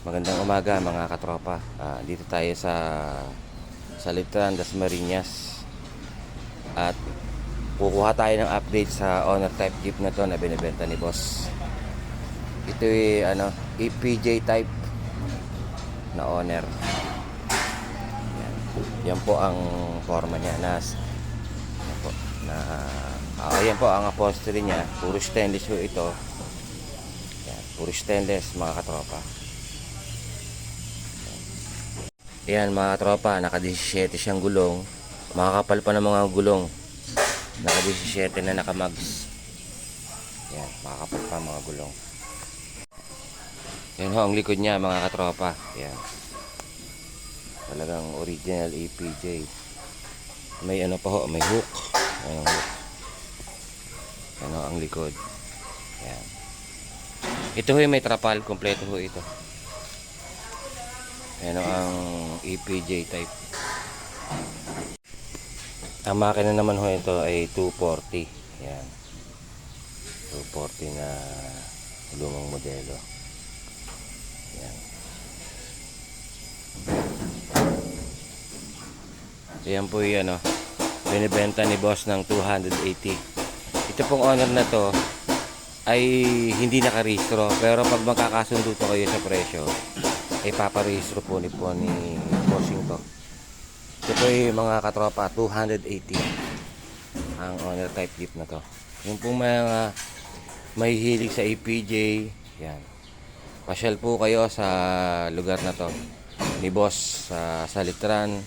Magandang umaga mga katropa. Dito tayo sa Litran, Dasmariñas. At kukuha tayo ng update sa owner type jeep na to na binibenta ni boss. Ito ay EPJ type na owner. Yan po ang forma niya yan po ang upholstery niya. Puro stainless po ito. Yan, puro stainless mga katropa. Yan mga tropa, naka 17 siyang gulong. Makakapal pa ng mga gulong. Naka 17 na naka mags. Yan, makakapal pa mga gulong. Yan ho ang likod niya mga katropa. Yan. Talagang original APJ. May pa ho, may hook. Ayan hook. Yan ho ang likod. Yan. Ito ho may trapal, kompleto ho ito. Yan ang EPJ type. Ang makina naman ho ito ay 240. Yan. 240 na lumang modelo. Yan. Yan po yung binibenta ni boss ng 280. Ito pong owner na to ay hindi nakarehistro, pero pag magkakasundo to kayo sa presyo ay paparehistro po ni bossing to. Ito po yung mga katropa 280 ang owner type jeep na to. Yung pong mga may hilig sa APJ, yan, pasyal po kayo sa lugar na to ni boss sa Litran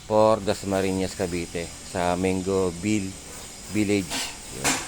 for Dasmariñas, Cavite, sa Mango Village. Yan.